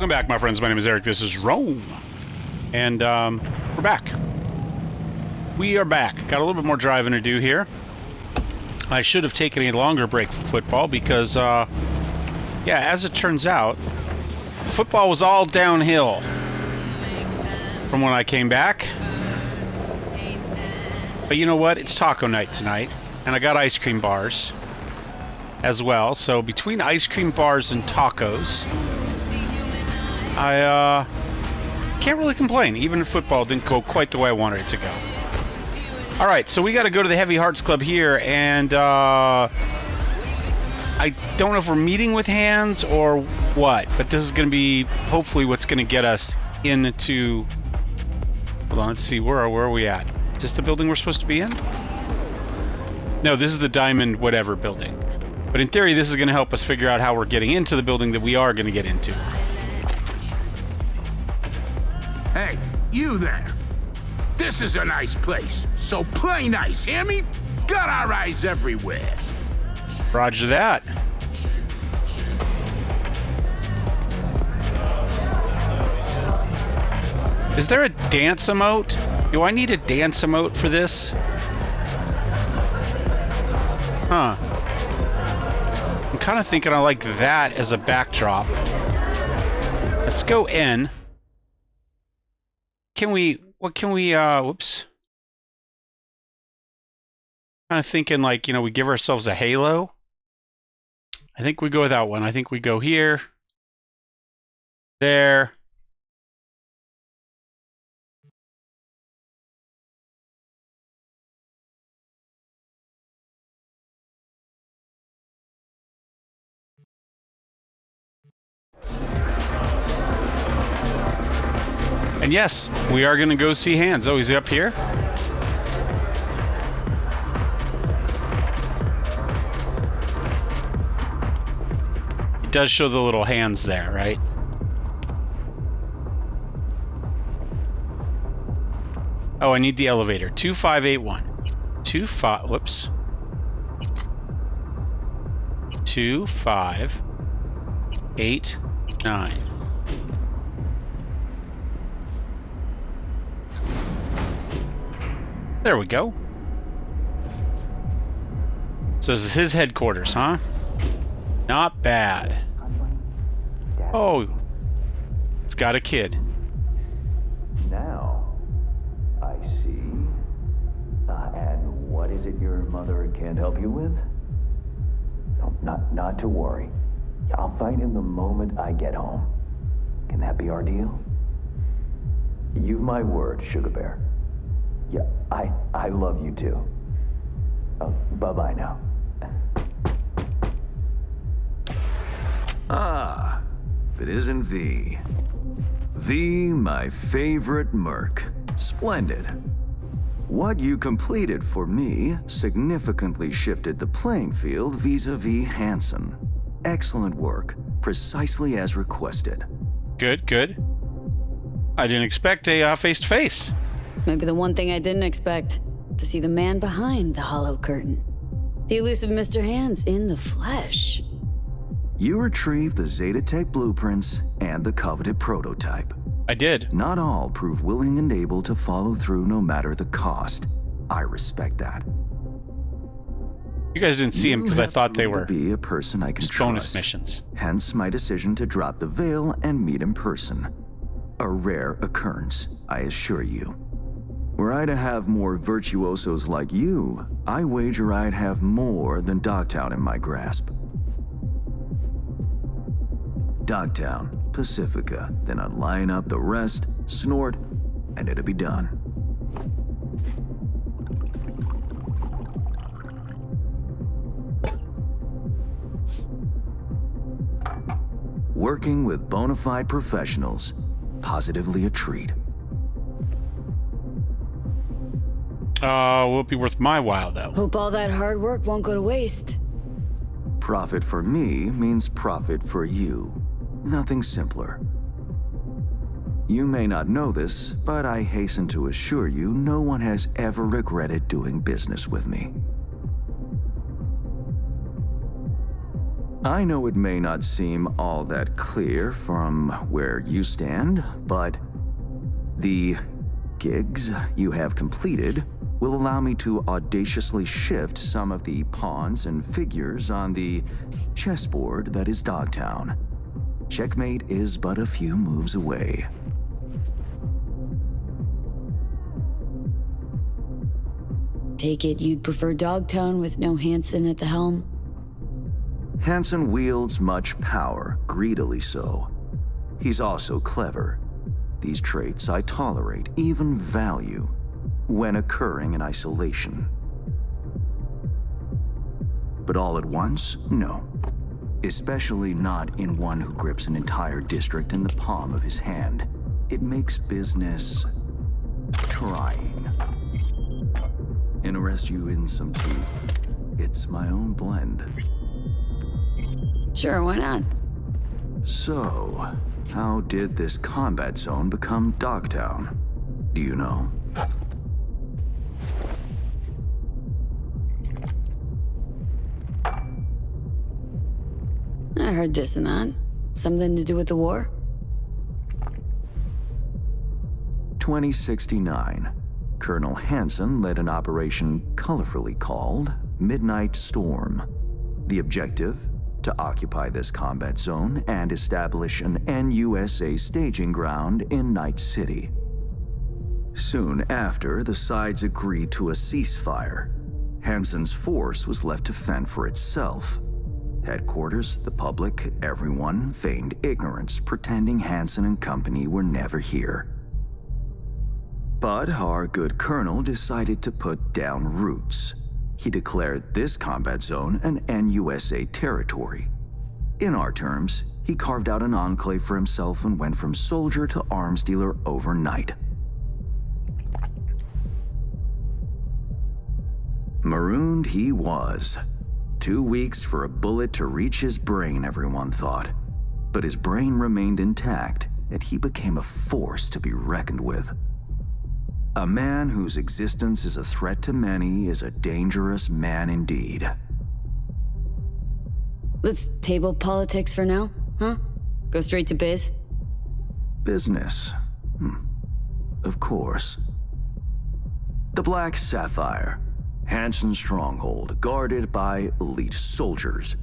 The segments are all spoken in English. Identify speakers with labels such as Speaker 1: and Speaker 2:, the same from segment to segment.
Speaker 1: Welcome back, my friends. My name is Eric. This is Rome. And we're back. We are back. Got a little bit more driving to do here. I should have taken a longer break from football because, yeah, as it turns out, football was all downhill from when I came back. But you know what? It's taco night tonight, and I got ice cream bars as well. So between ice cream bars and tacos, I can't really complain, even if football didn't go quite the way I wanted it to go. All right, so we got to go to the Heavy Hearts Club here, and I don't know if we're meeting with hands or what, but this is going to be hopefully what's going to get us into... Hold on, let's see, where are we at? Is this the building we're supposed to be in? No, this is the Diamond whatever building. But in theory, this is going to help us figure out how we're getting into the building that we are going to get into.
Speaker 2: Hey, you there. This is a nice place, so play nice, hear me? Got our eyes everywhere.
Speaker 1: Roger that. Is there a dance emote? Do I need a dance emote for this? Huh. I'm kind of thinking I like that as a backdrop. Let's go in. What can we, whoops. Kind of thinking like, you know, we give ourselves a halo. I think we go with that one. I think we go here. There. And yes, we are going to go see Hans. Oh, he's up here? It does show the little hands there, right? Oh, I need the elevator. 2581. 2589. There we go. So this is his headquarters, huh? Not bad. Oh, it's got a kid.
Speaker 3: Now, I see. And what is it your mother can't help you with? No, not to worry. I'll find him the moment I get home. Can that be our deal? You've my word, Sugar Bear. Yeah, I love you too. Bye-bye now.
Speaker 4: Ah, if it isn't V. V, my favorite merc. Splendid. What you completed for me significantly shifted the playing field vis-a-vis Hansen. Excellent work, precisely as requested.
Speaker 1: Good, good. I didn't expect a face-to-face.
Speaker 5: Maybe the one thing I didn't expect, to see the man behind the hollow curtain. The elusive Mr. Hands in the flesh.
Speaker 4: You retrieved the Zetatech blueprints and the coveted prototype.
Speaker 1: I did.
Speaker 4: Not all prove willing and able to follow through no matter the cost. I respect that.
Speaker 1: You guys didn't see him because I thought they were
Speaker 4: be a person I can
Speaker 1: bonus
Speaker 4: trust.
Speaker 1: missions.
Speaker 4: Hence my decision to drop the veil and meet in person. A rare occurrence, I assure you. Were I to have more virtuosos like you, I wager I'd have more than Dogtown in my grasp. Dogtown, Pacifica, then I'd line up the rest, snort, and it'd be done. Working with bona fide professionals, positively a treat.
Speaker 1: Will be worth my while, though.
Speaker 5: Hope all that hard work won't go to waste.
Speaker 4: Profit for me means profit for you. Nothing simpler. You may not know this, but I hasten to assure you no one has ever regretted doing business with me. I know it may not seem all that clear from where you stand, but the gigs you have completed will allow me to audaciously shift some of the pawns and figures on the chessboard that is Dogtown. Checkmate is but a few moves away.
Speaker 5: Take it you'd prefer Dogtown with no Hanson at the helm?
Speaker 4: Hanson wields much power, greedily so. He's also clever. These traits I tolerate, even value, when occurring in isolation. But all at once, no. Especially not in one who grips an entire district in the palm of his hand. It makes business trying. Interest you in some tea? It's my own blend.
Speaker 5: Sure, why not?
Speaker 4: So, how did this combat zone become Dogtown? Do you know?
Speaker 5: I heard this and that. Something to do with the war?
Speaker 4: 2069. Colonel Hanson led an operation colorfully called Midnight Storm. The objective? To occupy this combat zone and establish an NUSA staging ground in Night City. Soon after, the sides agreed to a ceasefire. Hanson's force was left to fend for itself. Headquarters, the public, everyone feigned ignorance, pretending Hanson and company were never here. But our good colonel decided to put down roots. He declared this combat zone an NUSA territory. In our terms, he carved out an enclave for himself and went from soldier to arms dealer overnight. Marooned he was. 2 weeks for a bullet to reach his brain, everyone thought. But his brain remained intact, and he became a force to be reckoned with. A man whose existence is a threat to many is a dangerous man indeed.
Speaker 5: Let's table politics for now, huh? Go straight to biz?
Speaker 4: Business. Of course. The Black Sapphire. Hanson's stronghold, guarded by elite soldiers.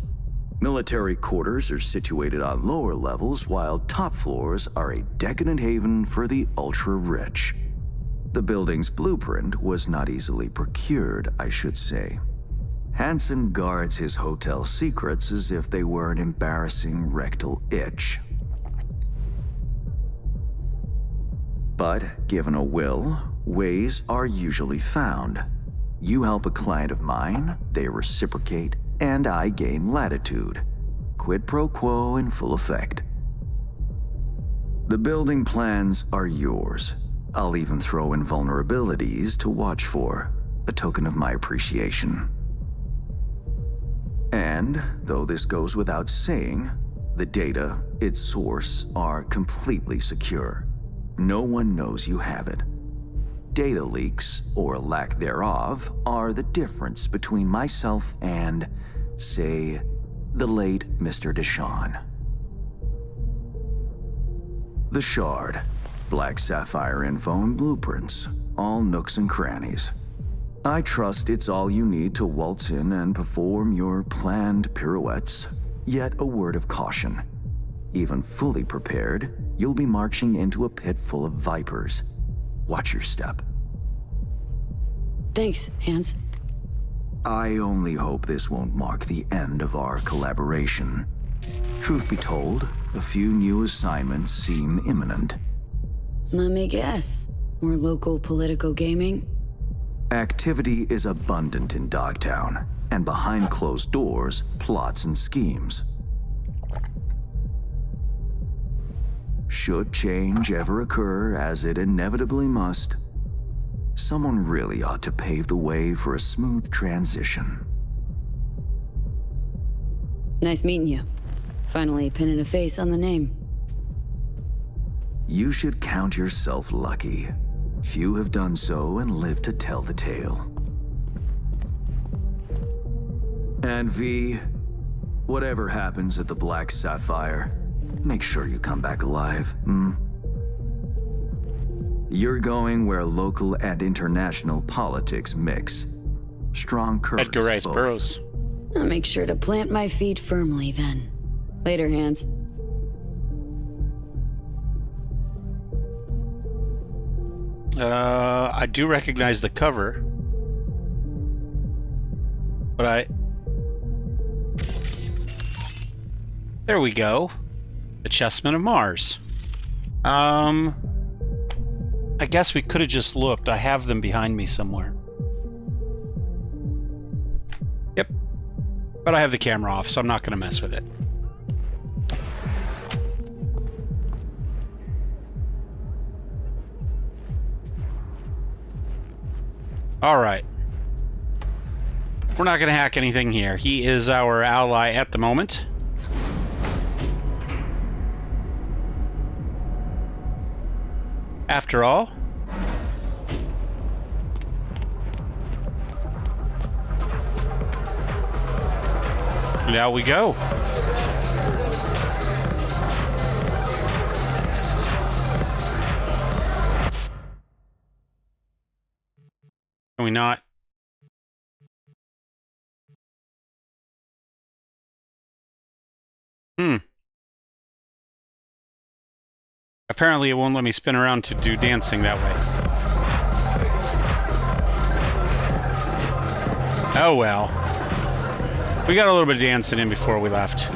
Speaker 4: Military quarters are situated on lower levels, while top floors are a decadent haven for the ultra-rich. The building's blueprint was not easily procured, I should say. Hanson guards his hotel secrets as if they were an embarrassing rectal itch. But given a will, ways are usually found. You help a client of mine, they reciprocate, and I gain latitude. Quid pro quo in full effect. The building plans are yours. I'll even throw in vulnerabilities to watch for, a token of my appreciation. And, though this goes without saying, the data, its source, are completely secure. No one knows you have it. Data leaks, or lack thereof, are the difference between myself and, say, the late Mr. Deshawn. The Shard. Black Sapphire info and blueprints, all nooks and crannies. I trust it's all you need to waltz in and perform your planned pirouettes. Yet a word of caution. Even fully prepared, you'll be marching into a pit full of vipers. Watch your step.
Speaker 5: Thanks, Hans.
Speaker 4: I only hope this won't mark the end of our collaboration. Truth be told, a few new assignments seem imminent.
Speaker 5: Let me guess. More local political gaming?
Speaker 4: Activity is abundant in Dogtown, and behind closed doors, plots and schemes. Should change ever occur, as it inevitably must, someone really ought to pave the way for a smooth transition.
Speaker 5: Nice meeting you. Finally pinning a face on the name.
Speaker 4: You should count yourself lucky. Few have done so and lived to tell the tale. And V, Whatever happens at the Black Sapphire, make sure you come back alive, hmm? You're going where local and international politics mix. Strong currents,
Speaker 1: Edgar Rice
Speaker 4: both.
Speaker 1: Burroughs.
Speaker 5: I'll make sure to plant my feet firmly then. Later, Hans.
Speaker 1: I do recognize the cover, but there we go. The Chessmen of Mars. I guess we could have just looked. I have them behind me somewhere. Yep. But I have the camera off, so I'm not going to mess with it. Alright. We're not going to hack anything here. He is our ally at the moment. After all. Now we go. Can we not? Apparently it won't let me spin around to do dancing that way. Oh well. We got a little bit of dancing in before we left.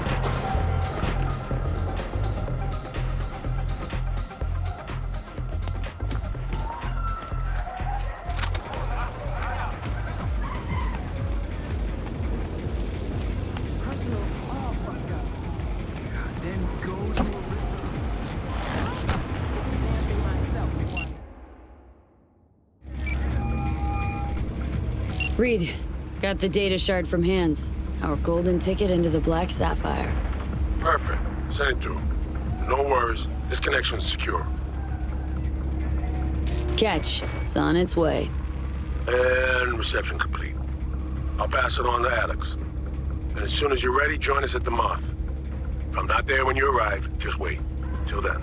Speaker 5: Reed, got the data shard from Hans. Our golden ticket into the Black Sapphire.
Speaker 6: Perfect. Send it through. No worries. This connection's secure.
Speaker 5: Catch. It's on its way.
Speaker 6: And reception complete. I'll pass it on to Alex. And as soon as you're ready, join us at the Moth. If I'm not there when you arrive, just wait. Till then.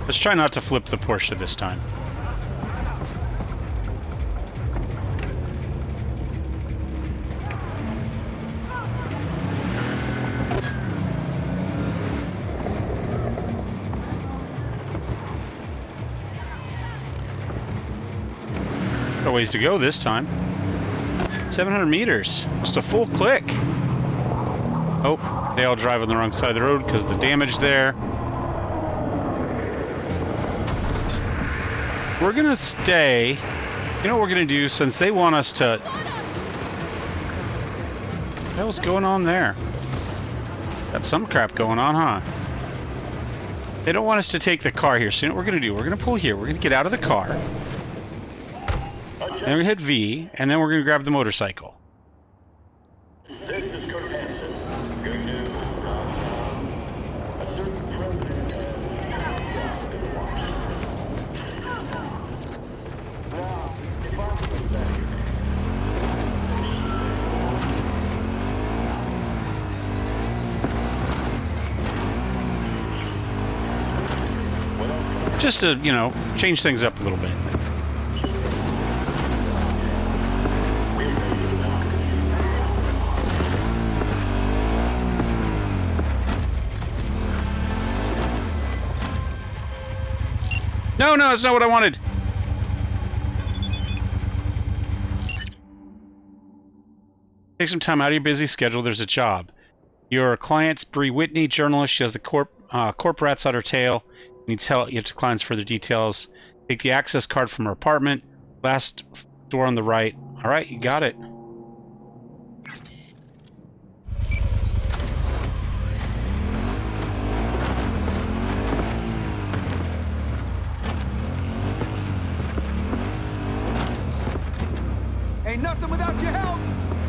Speaker 1: Let's try not to flip the Porsche this time. Got a ways to go this time. 700 meters. Just a full click. Oh, they all drive on the wrong side of the road because of the damage there. We're gonna stay. You know what we're gonna do, since they want us to... What the hell's going on there? Got some crap going on, huh? They don't want us to take the car here, so you know what we're gonna do? We're gonna pull here, we're gonna get out of the car. Then we're gonna hit V, and then we're gonna grab the motorcycle. Just to, you know, change things up a little bit. No, no, that's not what I wanted. Take some time out of your busy schedule. There's a job. Your client's Bree Whitney, journalist. She has the corp rats on her tail. Needs help. You have to decline further details. Take the access card from her apartment. Last door on the right. All right, you got it.
Speaker 7: Ain't nothing without your help.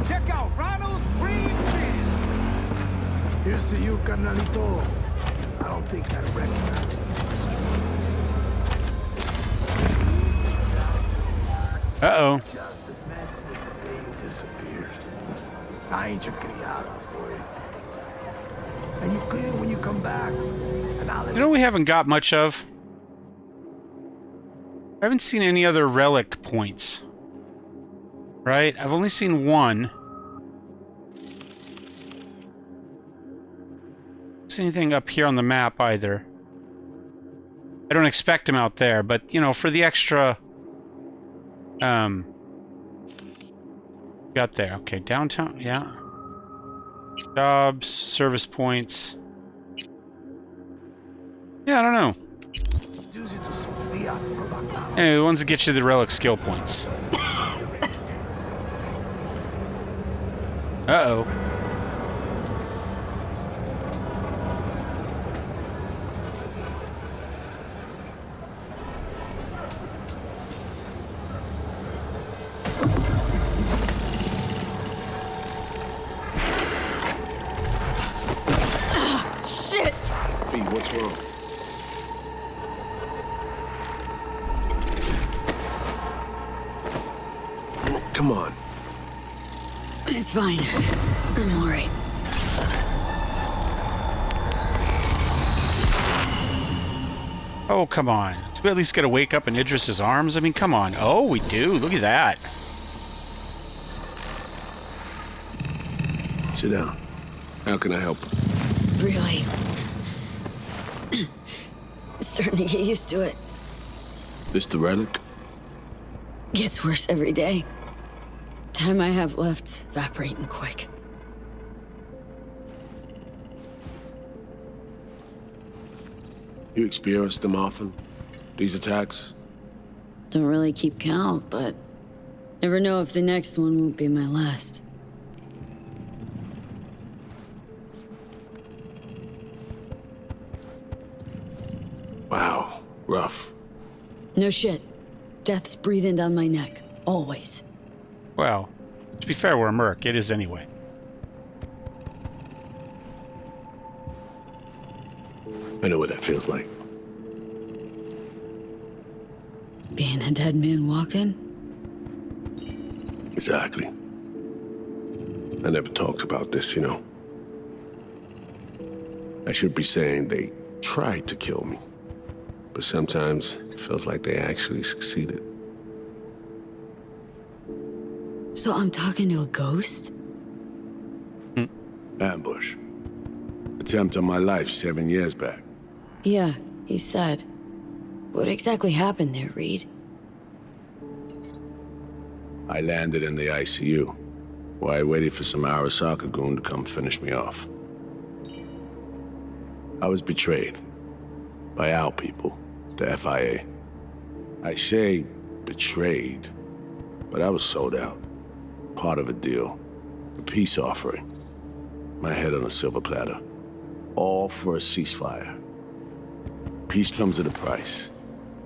Speaker 7: Check out Ronald's Dream Stand.
Speaker 2: Here's to you, carnalito. I don't think I'd recognize you on the street.
Speaker 1: Uh-oh.
Speaker 2: Just I ain't your criada, boy. And you clean when you come back. And I'll let
Speaker 1: You know, we haven't got much of. I haven't seen any other relic points. Right? I've only seen one. Don't see anything up here on the map either. I don't expect them out there, but you know, for the extra got there. Okay, downtown, yeah. Jobs, service points. Yeah, I don't know. Anyway, the ones that get you the relic skill points. Uh-oh.
Speaker 5: Shit!
Speaker 2: V, what's wrong? Come on.
Speaker 5: It's fine. I'm alright.
Speaker 1: Oh, come on. Do we at least get to wake up in Idris's arms? I mean, come on. Oh, we do. Look at that.
Speaker 2: Sit down. How can I help?
Speaker 5: Really? Starting to get used to it.
Speaker 2: This the relic?
Speaker 5: Gets worse every day. Time I have left's evaporating quick.
Speaker 2: You experience them often? These attacks?
Speaker 5: Don't really keep count, but never know if the next one won't be my last.
Speaker 2: Wow, rough.
Speaker 5: No shit. Death's breathing down my neck. Always.
Speaker 1: Well, to be fair, we're a merc. It is anyway.
Speaker 2: I know what that feels like.
Speaker 5: Being a dead man walking?
Speaker 2: Exactly. I never talked about this, you know. I should be saying they tried to kill me. But sometimes it feels like they actually succeeded.
Speaker 5: So I'm talking to a ghost?
Speaker 2: Ambush. Attempt on my life 7 years back.
Speaker 5: Yeah, he said. What exactly happened there, Reed?
Speaker 2: I landed in the ICU, where I waited for some Arasaka goon to come finish me off. I was betrayed by our people, the FIA. I say betrayed, but I was sold out. Part of a deal, a peace offering. My head on a silver platter. All for a ceasefire. Peace comes at a price.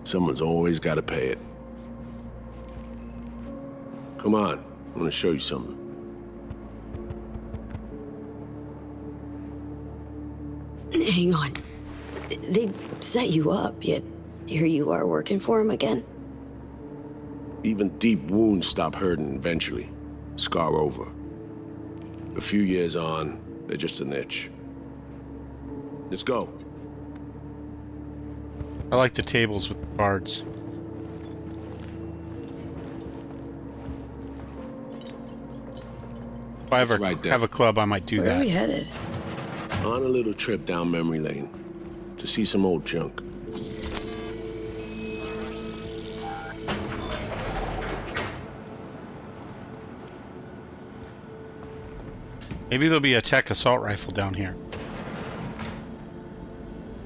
Speaker 2: Someone's always got to pay it. Come on, I want to show you something.
Speaker 5: Hang on. They set you up, yet here you are working for him again?
Speaker 2: Even deep wounds stop hurting eventually. Scar over. A few years on, they're just an itch. Let's go.
Speaker 1: I like the tables with the cards. If I ever
Speaker 2: That's right there.
Speaker 1: have a club, I might do
Speaker 5: Where are we
Speaker 1: that.
Speaker 5: headed?
Speaker 2: On a little trip down memory lane to see some old junk.
Speaker 1: Maybe there'll be a tech assault rifle down here.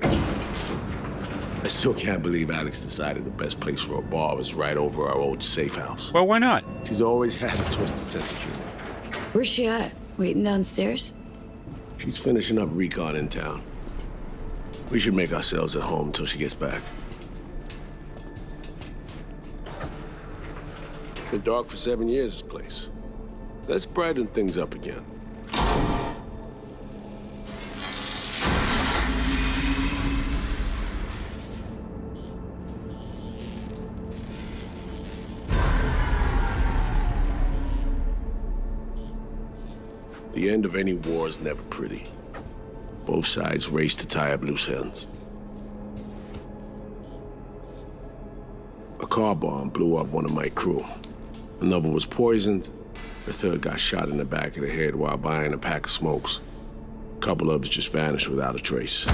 Speaker 2: I still can't believe Alex decided the best place for a bar was right over our old safe house.
Speaker 1: Well, why not?
Speaker 2: She's always had a twisted sense of humor.
Speaker 5: Where's she at? Waiting downstairs?
Speaker 2: She's finishing up recon in town. We should make ourselves at home until she gets back. Been dark for 7 years, this place. Let's brighten things up again. The end of any war is never pretty. Both sides race to tie up loose ends. A car bomb blew up one of my crew. Another was poisoned. The third got shot in the back of the head while buying a pack of smokes. A couple others just vanished without a trace.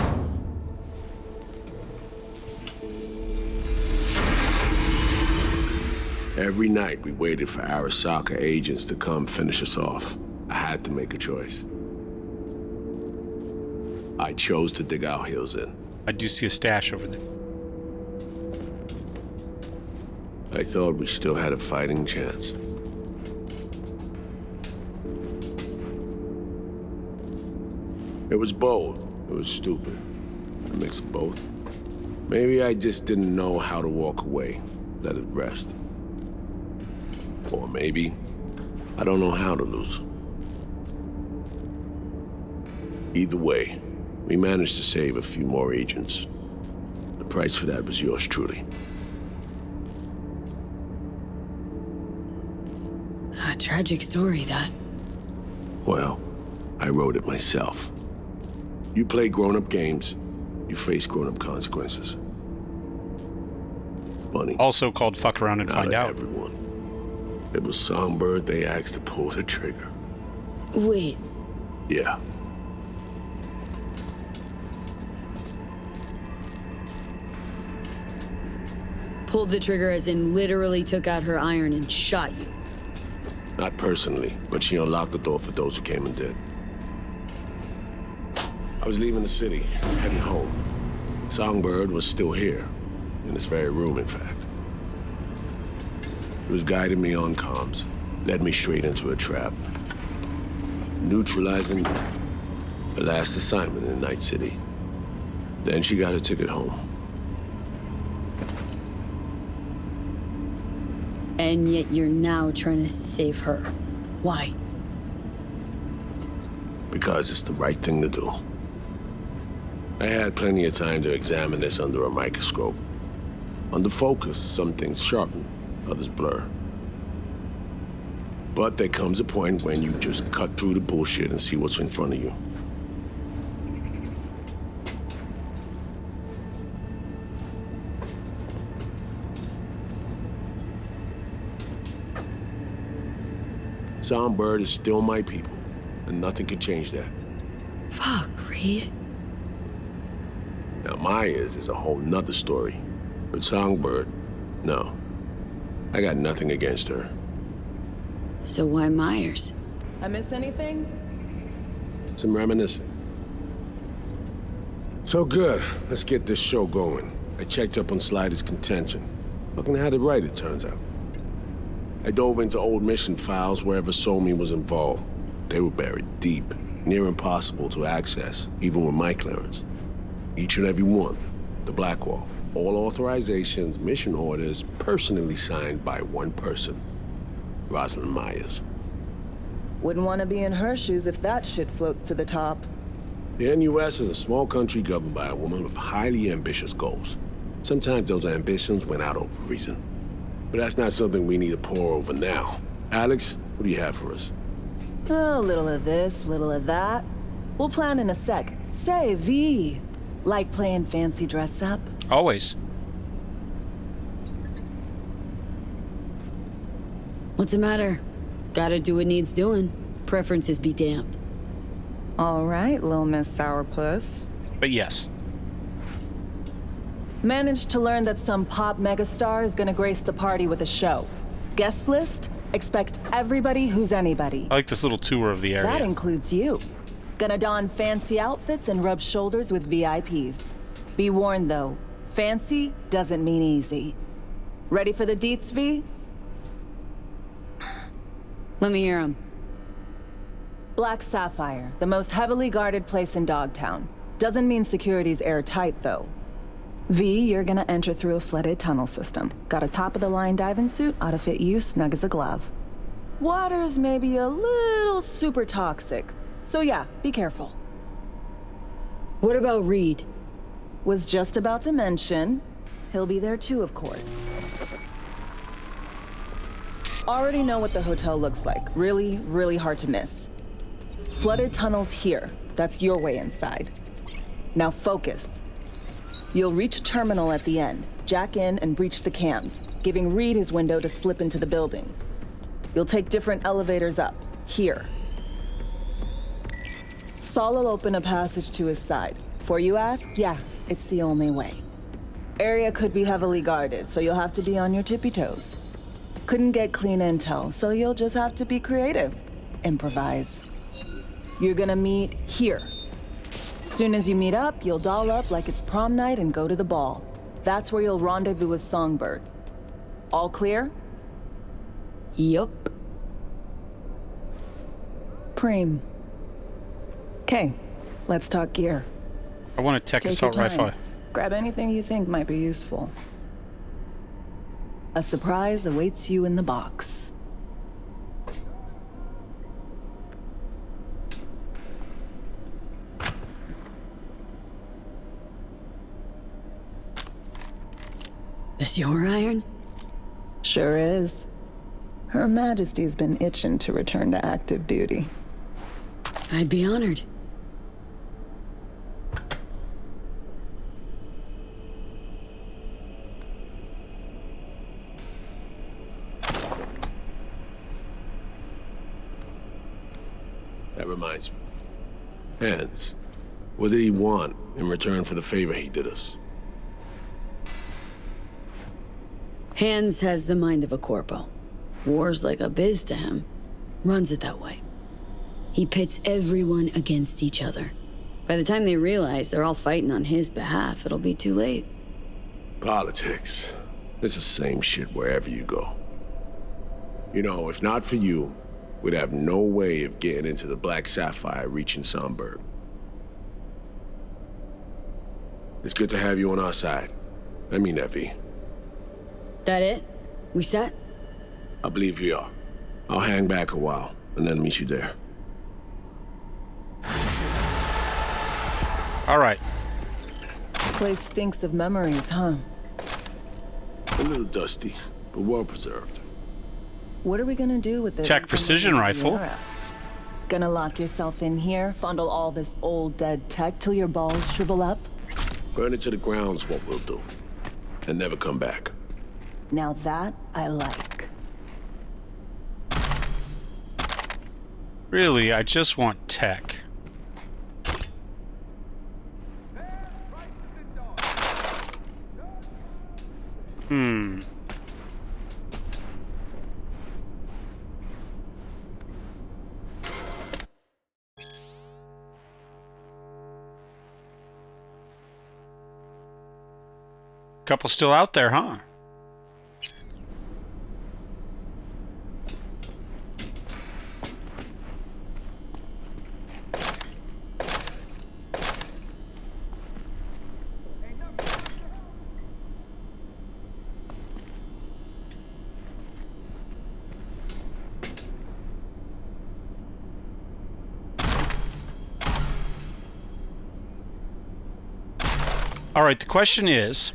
Speaker 2: Every night we waited for Arasaka agents to come finish us off. I had to make a choice. I chose to dig our heels in.
Speaker 1: I do see a stash over there.
Speaker 2: I thought we still had a fighting chance. It was bold. It was stupid. A mix of both. Maybe I just didn't know how to walk away, let it rest. Or maybe I don't know how to lose. Either way, we managed to save a few more agents. The price for that was yours truly.
Speaker 5: A tragic story, that.
Speaker 2: Well, I wrote it myself. You play grown-up games, you face grown-up consequences. Funny.
Speaker 1: Also called fuck around and
Speaker 2: Not
Speaker 1: find out.
Speaker 2: everyone. It was Songbird they asked to pull the trigger.
Speaker 5: Wait,
Speaker 2: Yeah.
Speaker 5: pulled the trigger as in literally took out her iron and shot you.
Speaker 2: Not personally, but she unlocked the door for those who came and did. I was leaving the city, heading home. Songbird was still here, in this very room, in fact. He was guiding me on comms, led me straight into a trap. Neutralizing the last assignment in Night City. Then she got a ticket home.
Speaker 5: And yet you're now trying to save her. Why?
Speaker 2: Because it's the right thing to do. I had plenty of time to examine this under a microscope. Under focus, some things sharpen, others blur. But there comes a point when you just cut through the bullshit and see what's in front of you. Songbird is still my people, and nothing can change that.
Speaker 5: Fuck, Reed.
Speaker 2: Now, Myers is a whole nother story. But Songbird, no. I got nothing against her.
Speaker 5: So why Myers?
Speaker 8: I miss anything?
Speaker 2: Some reminiscing. So good, let's get this show going. I checked up on Slider's contention. Fucking had it right, it turns out. I dove into old mission files wherever Somi was involved. They were buried deep, near impossible to access, even with my clearance. Each and every one, the Blackwall. All authorizations, mission orders, personally signed by one person, Rosalind Myers.
Speaker 8: Wouldn't want to be in her shoes if that shit floats to the top.
Speaker 2: The NUS is a small country governed by a woman with highly ambitious goals. Sometimes those ambitions went out over reason. But that's not something we need to pour over now. Alex, what do you have for us?
Speaker 8: A little of this, little of that. We'll plan in a sec. Say, V, like playing fancy dress up?
Speaker 1: Always.
Speaker 5: What's the matter? Gotta do what needs doing. Preferences be damned.
Speaker 8: All right, little Miss Sourpuss.
Speaker 1: But yes.
Speaker 8: Managed to learn that some pop megastar is gonna grace the party with a show. Guest list? Expect everybody who's anybody.
Speaker 1: I like this little tour of the area.
Speaker 8: That includes you. Gonna don fancy outfits and rub shoulders with VIPs. Be warned though, fancy doesn't mean easy. Ready for the deets, V?
Speaker 5: Let me hear him.
Speaker 8: Black Sapphire, the most heavily guarded place in Dogtown. Doesn't mean security's airtight though. V, you're gonna enter through a flooded tunnel system. Got a top-of-the-line diving suit, ought to fit you snug as a glove. Water's maybe a little super toxic, so yeah, be careful.
Speaker 5: What about Reed?
Speaker 8: Was just about to mention, he'll be there too, of course. Already know what the hotel looks like. Really, really hard to miss. Flooded tunnel's here. That's your way inside. Now focus. You'll reach a terminal at the end, jack in and breach the cams, giving Reed his window to slip into the building. You'll take different elevators up, here. Saul will open a passage to his side. Before you ask, yeah, it's the only way. Area could be heavily guarded, so you'll have to be on your tippy toes. Couldn't get clean intel, so you'll just have to be creative. Improvise. You're gonna meet here. Soon as you meet up, you'll doll up like it's prom night and go to the ball. That's where you'll rendezvous with Songbird. All clear?
Speaker 5: Yup.
Speaker 8: Preem. Okay, let's talk gear.
Speaker 1: I want a tech
Speaker 8: Take
Speaker 1: assault
Speaker 8: your time.
Speaker 1: rifle.
Speaker 8: Grab anything you think might be useful. A surprise awaits you in the box.
Speaker 5: This your iron?
Speaker 8: Sure is. Her Majesty's been itching to return to active duty.
Speaker 5: I'd be honored.
Speaker 2: That reminds me. Hans, what did he want in return for the favor he did us?
Speaker 5: Hans has the mind of a corpo. War's like a biz to him. Runs it that way. He pits everyone against each other. By the time they realize they're all fighting on his behalf, it'll be too late.
Speaker 2: Politics. It's the same shit wherever you go. You know, if not for you, we'd have no way of getting into the Black Sapphire reaching Songbird. It's good to have you on our side. I mean that, V.
Speaker 5: That it? We set?
Speaker 2: I believe we are. I'll hang back a while, and then meet you there.
Speaker 1: All right.
Speaker 8: Place stinks of memories, huh?
Speaker 2: A little dusty, but well preserved.
Speaker 8: What are we gonna do with it?
Speaker 1: Tech precision rifle.
Speaker 8: Gonna lock yourself in here, fondle all this old dead tech till your balls shrivel up?
Speaker 2: Burn it to the ground's what we'll do. And never come back.
Speaker 8: Now that I like.
Speaker 1: Really, I just want tech. Couple still out there, huh? All right, the question is,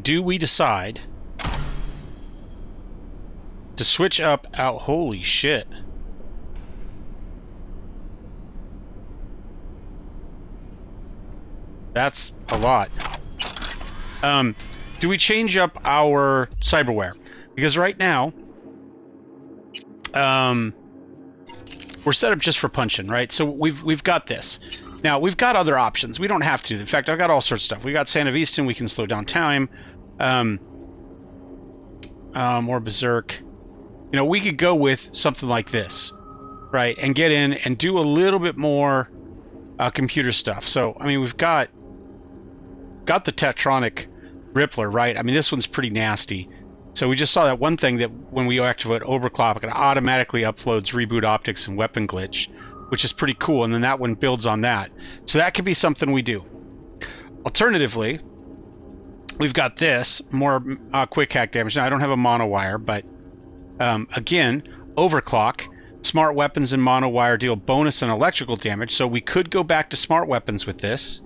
Speaker 1: do we decide to switch up out? Holy shit. That's a lot. Do we change up our cyberware? Because right now, we're set up just for punching, right? So we've got this. Now, we've got other options. We don't have to. In fact, I've got all sorts of stuff. We got Santa Vista, we can slow down time. More berserk. You know, we could go with something like this, right? And get in and do a little bit more computer stuff. So, I mean, we've got the Tetronic Rippler, right? I mean, this one's pretty nasty. So we just saw that one thing that when we activate overclock, it automatically uploads reboot optics and weapon glitch, which is pretty cool, and then that one builds on that. So that could be something we do. Alternatively, we've got this, more quick hack damage. Now, I don't have a monowire, but again, overclock. Smart weapons and monowire deal bonus and electrical damage, so we could go back to smart weapons with this,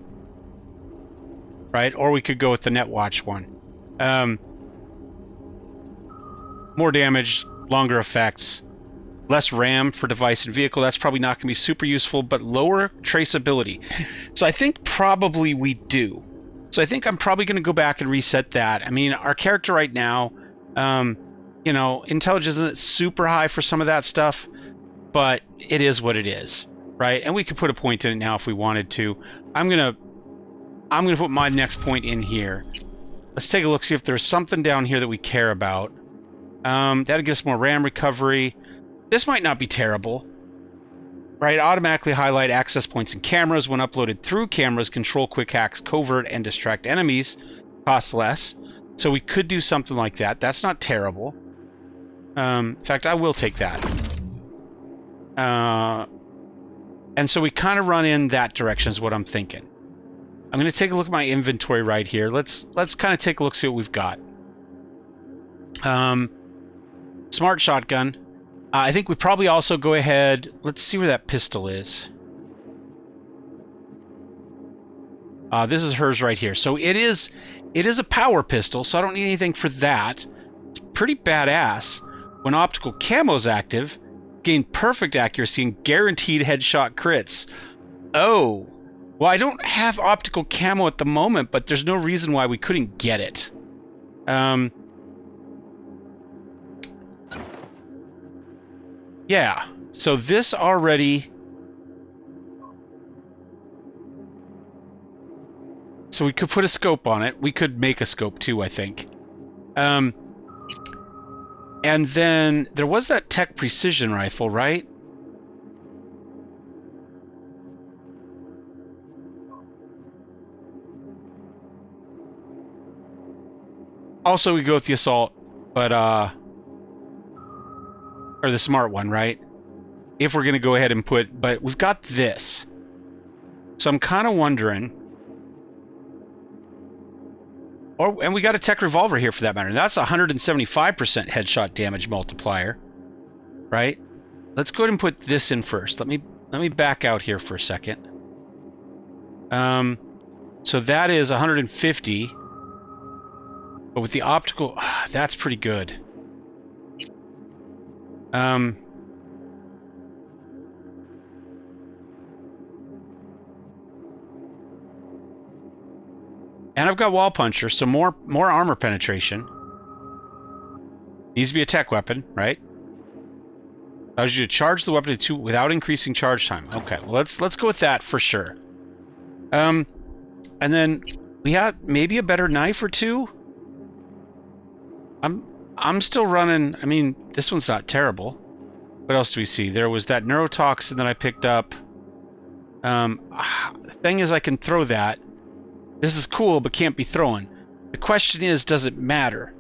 Speaker 1: right? Or we could go with the Netwatch one. More damage, longer effects. Less RAM for device and vehicle. That's probably not going to be super useful, but lower traceability. So I think probably we do. So I think I'm probably going to go back and reset that. I mean, our character right now, you know, intelligence isn't super high for some of that stuff, but it is what it is, right? And we could put a point in it now if we wanted to. I'm gonna put my next point in here. Let's take a look, see if there's something down here that we care about. That'll give us more RAM recovery. This might not be terrible, right? Automatically highlight access points and cameras when uploaded through cameras. Control quick hacks, covert, and distract enemies. Costs less. So we could do something like that. That's not terrible. In fact, I will take that. And so we kind of run in that direction is what I'm thinking. I'm going to take a look at my inventory right here. Let's kind of take a look, see what we've got. Smart shotgun. I think we probably also go ahead. Let's see where that pistol is. This is hers right here. So it is a power pistol, so I don't need anything for that. It's pretty badass. When optical camo's active, gain perfect accuracy and guaranteed headshot crits. Oh, well, I don't have optical camo at the moment, but there's no reason why we couldn't get it. Yeah, so this already... So we could put a scope on it. We could make a scope too, I think. And then there was that tech precision rifle, right? Also, we go with the assault, but or the smart one, right? If we're going to go ahead and put... But we've got this. So I'm kind of wondering... And we got a tech revolver here for that matter. That's 175% headshot damage multiplier, right? Let's go ahead and put this in first. Let me back out here for a second. So that is 150. But with the optical, that's pretty good. And I've got wall puncher, so more armor penetration. Needs to be a tech weapon, right? Allows you to charge the weapon to 2 without increasing charge time. Okay, well let's go with that for sure. And then we have maybe a better knife or two. I'm still running. I mean, this one's not terrible. What else do we see? There was that neurotoxin that I picked up. The thing is, I can throw that. This is cool, but can't be thrown. The question is, does it matter?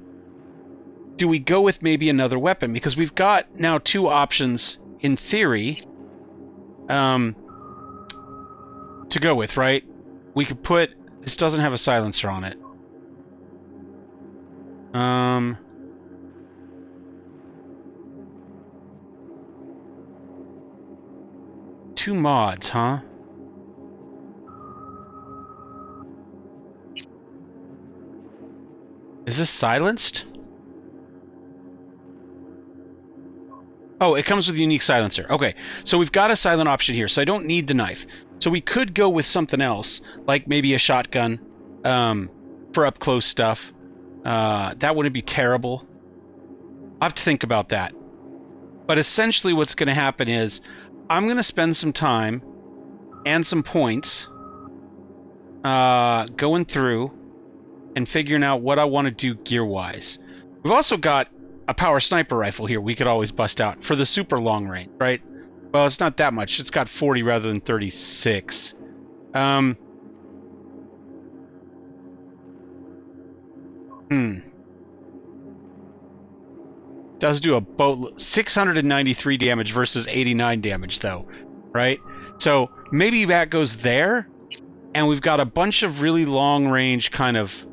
Speaker 1: Do we go with maybe another weapon? Because we've got now 2 options, in theory, to go with, right? We could put... This doesn't have a silencer on it. 2 mods, huh? Is this silenced? Oh, it comes with a unique silencer. Okay, so we've got a silent option here, so I don't need the knife. So we could go with something else, like maybe a shotgun for up-close stuff. That wouldn't be terrible. I'll have to think about that. But essentially what's going to happen is I'm going to spend some time and some points going through and figuring out what I want to do gear-wise. We've also got a power sniper rifle here we could always bust out for the super long range, right? Well, it's not that much. It's got 40 rather than 36. Does do a boat 693 damage versus 89 damage though, right? So maybe that goes there, and we've got a bunch of really long range kind of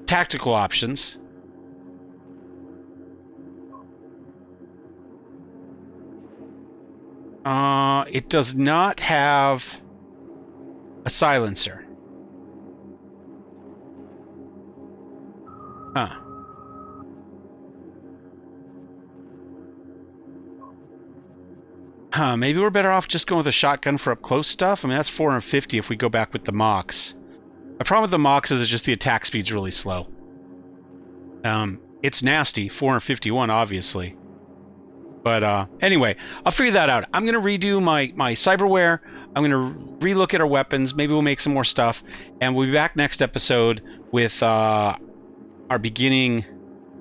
Speaker 1: tactical options. It does not have a silencer. Huh. Maybe we're better off just going with a shotgun for up close stuff. I mean, that's 450 if we go back with the Mox. The problem with the Mox is it's just the attack speed's really slow. It's nasty, 451 obviously. But anyway, I'll figure that out. I'm gonna redo my cyberware. I'm gonna relook at our weapons. Maybe we'll make some more stuff, and we'll be back next episode with our beginning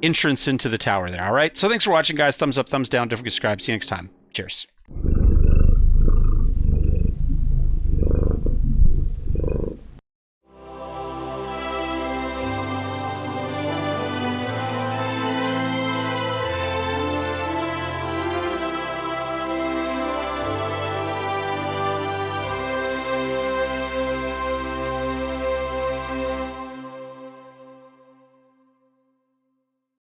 Speaker 1: entrance into the tower there. All right. So thanks for watching, guys. Thumbs up, thumbs down. Don't forget to subscribe. See you next time. Cheers.